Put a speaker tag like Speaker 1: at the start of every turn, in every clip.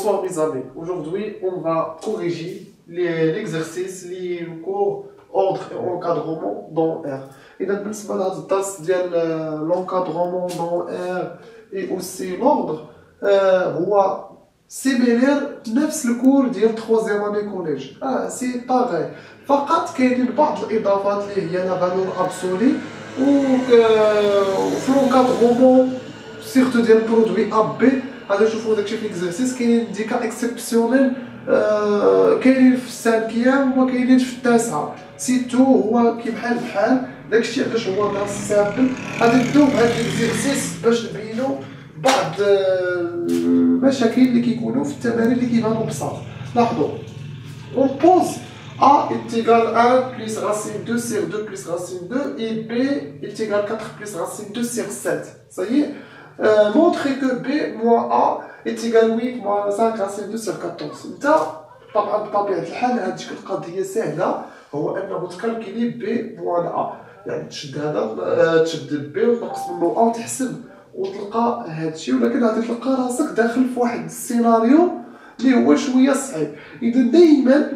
Speaker 1: Bonsoir mes amis, aujourd'hui on va corriger l'exercice lié au cours ordre et encadrement dans R. إذا بالنسبة لهذا الدرس ديال l'encadrement dans R et aussi l'ordre هو سيميلير نفس الكور ديال troisième année كوليج. سي باغي، فقط كاينين بعض الإضافات اللي هي لا فالور أبسولي وفي l'encadrement سيرتو ديال برودوي أ بي. غادي نشوفو داكشي في ليكزارسيس. كاينين دي كا اكسبسيونيل كاينين في السانكيام وكاينين في التاسعه. سيتو هو كي بحال داكشي علاش هو ناس سامبل. غادي نبداو بهاد ليكزارسيس باش نبينو بعض المشاكل اللي كيكونوا في التمارين اللي كيبانو بساط. لاحظوا on pose A est égal 1 plus racine 2 sur 2 plus racine 2 et B est égal 4 plus racine 2 sur 7. Ça y est. Montrer que B moins A est égal 8 moins 5 racine 2 sur 14. انت طبعا بطبيعة الحال هاديك القضية سهلة، هو أنه تكالكيلي B موان A، يعني تشد هذا تشد B وتنقص منه A وتحسب وتلقى هادشي، ولكن غادي تلقى راسك داخل في واحد السيناريو اللي هو شوية صعيب. إذا دايما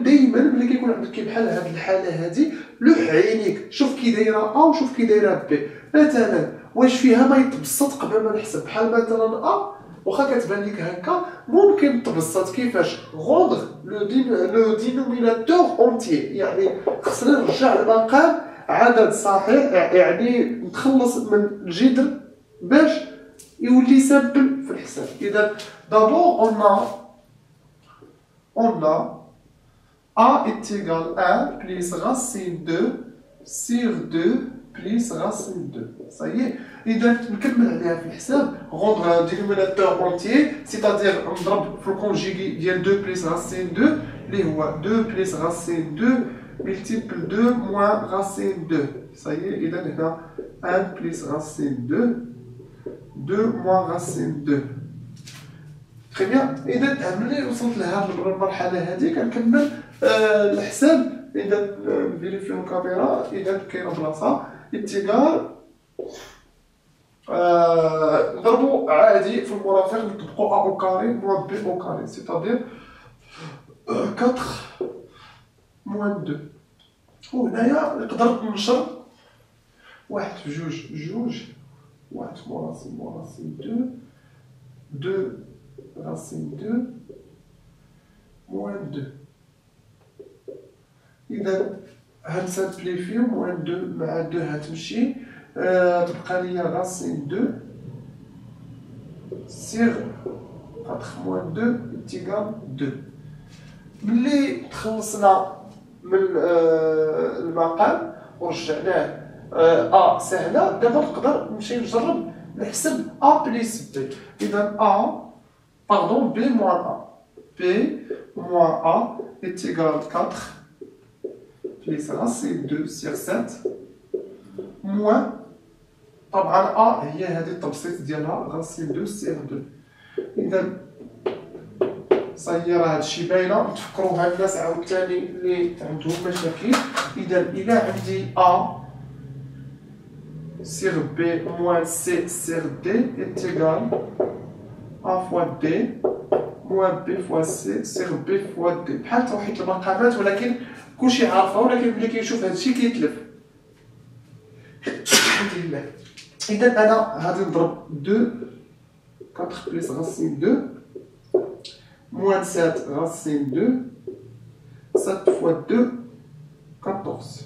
Speaker 1: ملي كيكون عندك بحال هاد الحالة هادي لوح عينيك، شوف كي دايرة A وشوف كي دايرة B. مثلا واش فيها ما يتبسط قبل ما نحسب، بحال مثلا A واخا كتبان لك هكا ممكن تبسط كيفاش غوندغ لو دينوميناتور اونتيي، يعني خصنا نرجع المقام عدد صحيح، يعني نتخلص من الجذر باش يولي سامبل في الحساب. اذا دابور on a A est égal 1 plus racine 2 sur 2 plus racine 2. Ça y est. إذا نكمل عليها في الحساب غوندغ دينوميناتور اونتيي، سيتادير نضرب في الكونجيغي ديال 2 بليس راسين 2 اللي هو 2 بليس راسين 2 ملتيبل 2 موان راسين 2. Ça y est. إذا هنا 1 بليس راسين 2 موان راسين 2. تري بيان. إذا ملي وصلت لهاد المرحلة هادي كنكمل الحساب. إذا نفيريفيو الكاميرا. إذا كاينة بلاصة إتيغال نضربو عادي في المرافق، نطبقو A au carré moins B au carré، c'est-à-dire 4 moins 2. وهنايا نقدر ننشر واحد في جوج واحد موان راسين 2 راسين 2 moins 2. إذا هنسامبليفيو موان 2 مع 2 هتمشي، تبقى ليا راسين 2 سيغ 4 موان 2 إتيغال 2. ملي تخلصنا من المقام ورجعناه A سهلة، دابا نقدر نمشي نجرب نحسب A بليس B. إذا B موان A. B موان A إتيغال 4 بليس راسين 2 سيغ 7 موان طبعا A هي هذه التبسيط ديالها راسين 2 سيغ 2. إذا صاي راه هادشي باينة، نتفكروها الناس عاوتاني اللي عندهم مشاكل. إذا إلا عندي A سيغ B موان C سيغ D إنتيغال A فوا D موان B فوا C سيغ B فوا D. بحال توحيد المقامات، ولكن كلشي عارفها، ولكن ملي كيشوف هادشي كيتلف. الحمد لله. إذا أنا غادي نضرب 4 بليس راسين 2 موان 7 راسين 2 7 فوا 2 14.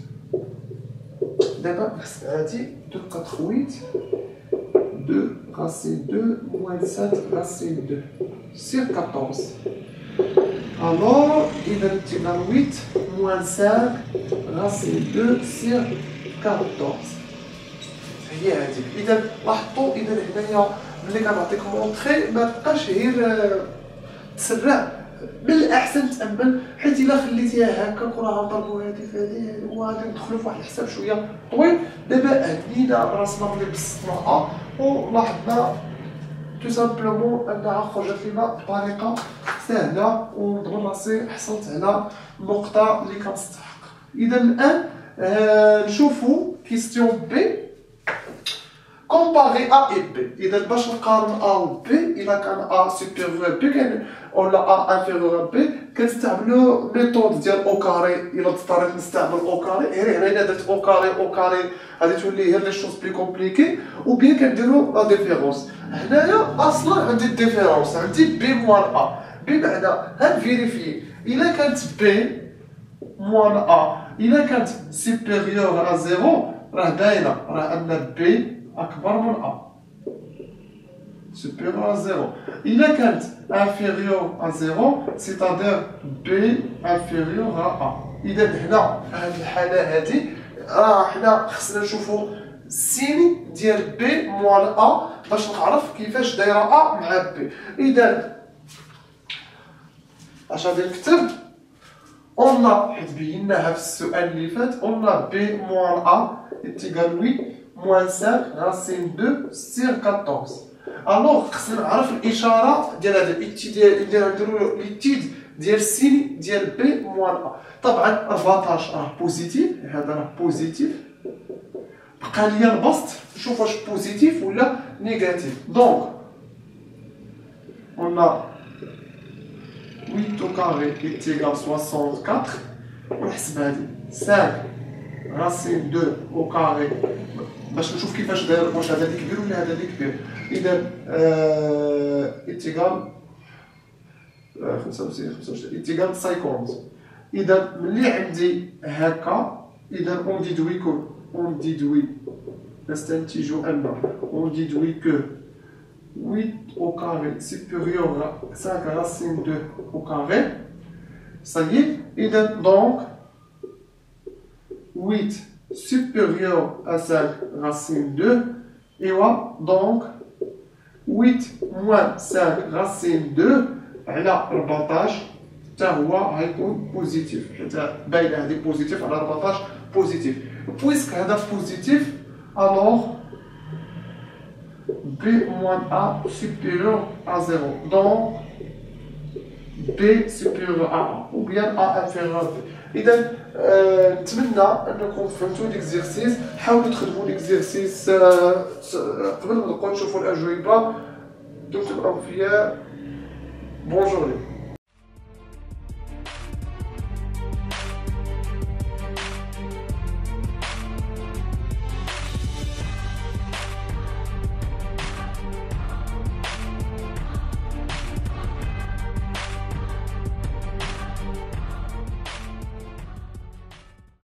Speaker 1: دابا نحسب عادي 2 4 8 2 راسين 2 موان 7 راسين 2 سير 14. Alors, إذا إنتيغال 8 موان 5 راسين 2 سير 14. هي هذيك. إذا لاحظتوا، إذا هنايا ملي كنعطيك مونطخي ما تبقاش غير تسرع، من الأحسن تأمل، حيت إلا خليتيها هكاك وراه نضربو هادي في هادي وغادي ندخلو في واحد الحساب شوية طويل. دابا هنينا راسنا ملي بسطنا A ولاحظنا تو سامبلومون أنها خرجت لينا بطريقة سهلة، ونضمن راسي حصلت على النقطة اللي كنستحق. إذا الآن نشوفو كيستيون بي. كومباري ا اي بي. اذا باش نقارن ا و بي الا كان ا سوبيريور بي كان ولا ا انفيريور بي كنستعملوا ميثود ديال او كاري. الا اضطريت نستعمل او كاري غير هنا درت او كاري غادي تولي غير لي شوز بلي كومبليكي، و بيان كنديروا لا ديفيرونس. هنايا اصلا عندي الديفيرونس عندي بي موان ا، بمعنى غنفيريفي الا كانت بي موان ا الا كانت سوبيريور ا زيرو راه باينه راه ان بي اكبر من ا supérieur à 0. Il est quand inférieur à 0, c'est-à-dire B inférieur à A. إذا هنا في هذه الحالة هذه حنا خصنا نشوفوا السيني ديال B موال A باش نعرف كيفاش دايرة A مع B. إذا اش غادي نكتب؟ قلنا حيت بيناها في السؤال اللي فات قلنا B موال A est égal 8 moins 5 racine 2 sur 14. الوغ خصنا نعرف الاشاره ديال هذا نديرو ليتيد ديال السين ديال بي موان ا. طبعا 14 راه بوزيتيف، هذا راه بوزيتيف، بقى ليا البسط نشوف واش بوزيتيف ولا نيجاتيف. دونك قلنا 8 au carré est égal 64 ونحسب هذه 5 racine 2 au carré باش نشوف كيفاش داير، واش هذا اللي كبير ولا هذا اللي كبير. اذا اتيغال 25 اتيغال 50. اذا ملي عندي هكا اذا اون ديدوي نستنتج ان اون ديدوي كو 8 au carré supérieur à 5 racine 2 au carré. Ça y est. اذا دونك 8 supérieur à 5 racine 2 et donc 8 moins 5 racine 2 على 14 حتى هو غيكون بوزيتيف، حيت باينه هذه بوزيتيف على 14 بوزيتيف. بويسك هذا بوزيتيف alors B moins A supérieur à 0 donc B supérieur à A ou bien A inférieur à B. إذا نتمنى أنكم فهمتوا ليكزيرسيس. حاولوا تخدموا ليكزيرسيس قبل ما نبقاو نشوفوا الأجوبة. دمتم أوفياء. بونجوري.